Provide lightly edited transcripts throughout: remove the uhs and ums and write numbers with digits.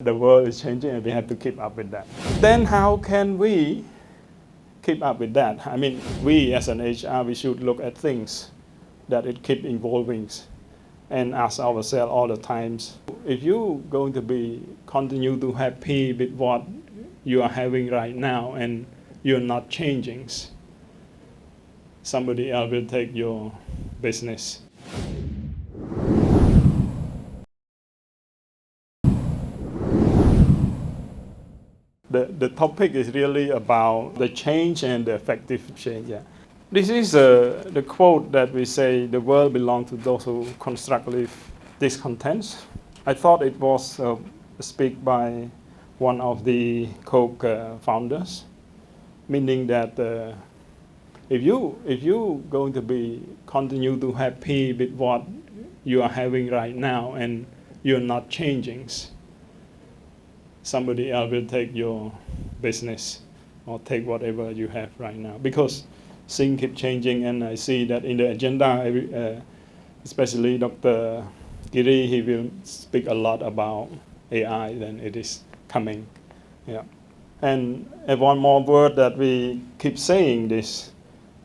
The world is changing and we have to keep up with that. Then how can we keep up with that? I mean, we as an HR, we should look at things that it keep evolving and ask ourselves all the times, if you going to be continue to happy with what you are having right now and you're not changing, somebody else will take your business. The topic is really about the change and the effective change. Yeah. This is the quote that we say, the world belongs to those who constructively discontents. I thought it was a speak by one of the Coke founders, meaning that if you going to be continue to happy with what you are having right now and you're not changing, somebody else will take your business or take whatever you have right now, because things keep changing. And I see that in the agenda, especially Dr. Giri, he will speak a lot about AI, then it is coming. Yeah. And one more word that we keep saying this,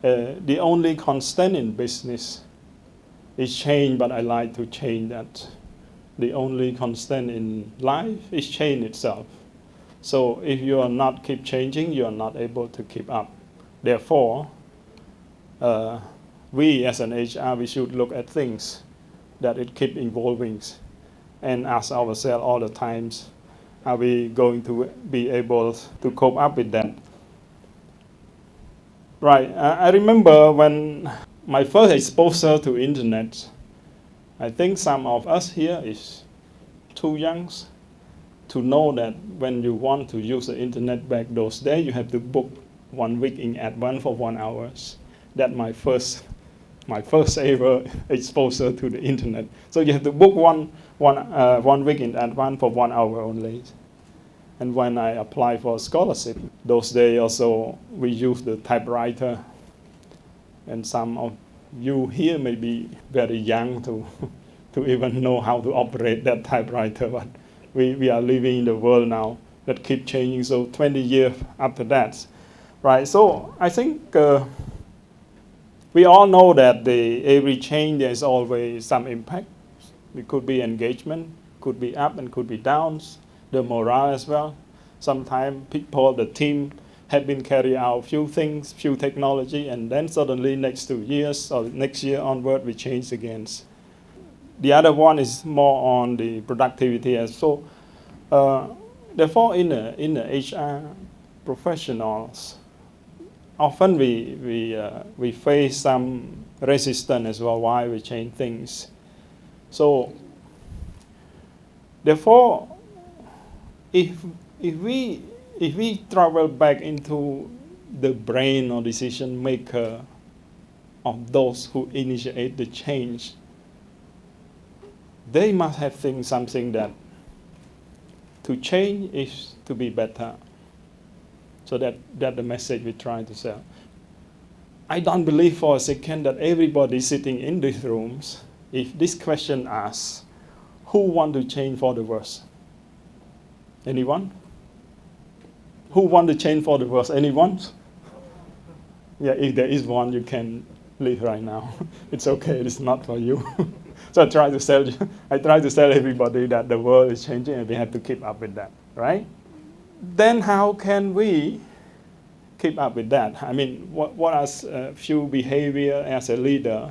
the only constant in business is change, but I like to change that. The only constant in life is change itself. So if you are not keep changing, you are not able to keep up. Therefore, we as an HR, we should look at things that it keep evolving and ask ourselves all the times, are we going to be able to cope up with that? Right, I remember when my first exposure to internet, I think some of us here is too young to know that when you want to use the internet back those days, you have to book 1 week in advance for 1 hour. That's my first ever exposure to the internet. So you have to book one week in advance for 1 hour only. And when I applied for a scholarship, those days also we used the typewriter, and some of you here may be very young to even know how to operate that typewriter, but we are living in the world now that keep changing. So 20 years after that, right? So I think we all know that every change there's always some impact. It could be engagement, could be up and could be downs, the morale as well. Sometimes people, the team, have been carrying out few things, few technology, and then suddenly next 2 years or next year onward, we change again. The other one is more on the productivity as so. Therefore, in the HR professionals, often we face some resistance as well why we change things. So, therefore, if we travel back into the brain or decision maker of those who initiate the change, they must have think something that to change is to be better. So that's the message we're trying to sell. I don't believe for a second that everybody sitting in these rooms, if this question asks, who want to change for the worse? Anyone? Who want to change for the worse? Anyone? Yeah, if there is one, you can leave right now. It's okay, it's not for you. So I try to tell everybody that the world is changing and we have to keep up with that, right? Then how can we keep up with that? I mean, what are a few behavior as a leader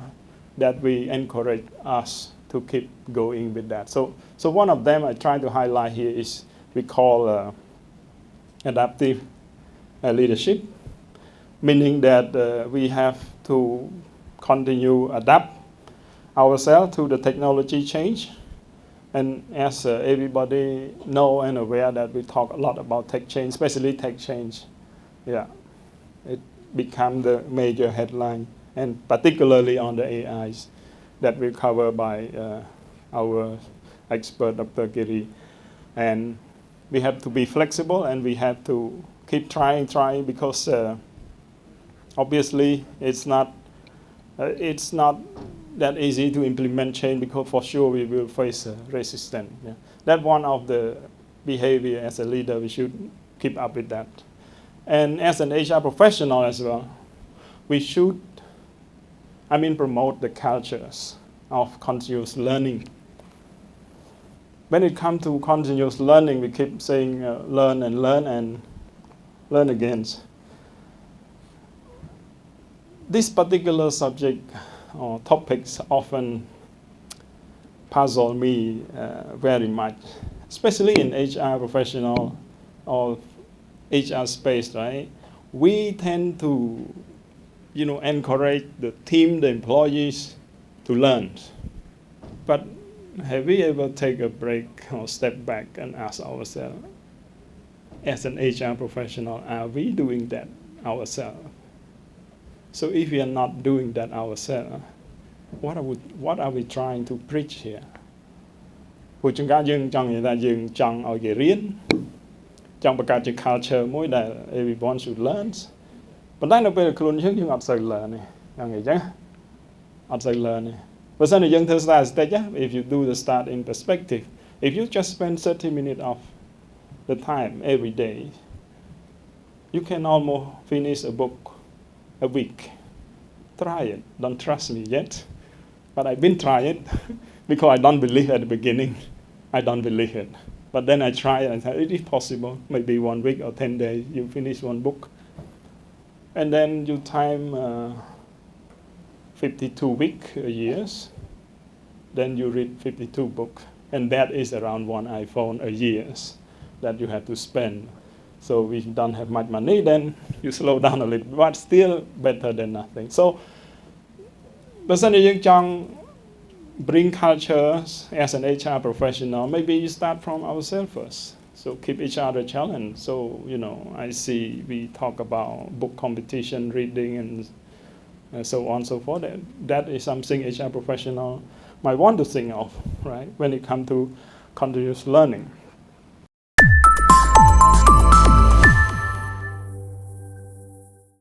that we encourage us to keep going with that? So one of them I try to highlight here is we call adaptive leadership, meaning that we have to continue adapt ourselves to the technology change. And as everybody know and aware that we talk a lot about tech change, especially tech change, yeah, it become the major headline, and particularly on the AIs that we cover by our expert, Dr. Giri. And we have to be flexible and we have to keep trying because obviously it's not that easy to implement change, because for sure we will face resistance. Yeah. That's one of the behavior as a leader, we should keep up with that. And as an HR professional as well, we should, promote the cultures of continuous learning. When it comes to continuous learning, we keep saying learn and learn again. This particular subject or topics often puzzle me very much, especially in HR professional or HR space, right? We tend to, encourage the team, the employees to learn. But have we ever take a break or step back and ask ourselves, as an HR professional, are we doing that ourselves? So if we are not doing that ourselves, what are we trying to preach here? ពួកchúng taយើងចង់និយាយថាយើងចង់ឲ្យគេរៀនចង់បង្កើតជា culture មួយដែល everyone should learn ប៉ុន្តែនៅពេលខ្លួនយើងអត់សូវ learn ទេយ៉ាងអញ្ចឹងអត់សូវ learn ទេបើសិនជាយើងធ្វើ statistic if you do the start in perspective if you just spend 30 minutes of the time every day you can almost finish a book a week. Try it. Don't trust me yet, but I've been trying it because I don't believe at the beginning. I don't believe it. But then I try it and say, it is possible. Maybe 1 week or 10 days, you finish one book. And then you time 52 weeks a year. Then you read 52 books. And that is around 1 iPhone a year that you have to spend. So if you don't have much money, then you slow down a little, but still better than nothing. So, personally, you can bring cultures as an HR professional. Maybe you start from ourselves first. So keep each other challenge. So, I see we talk about book competition, reading, and so on and so forth. That is something HR professional might want to think of, right? When it comes to continuous learning.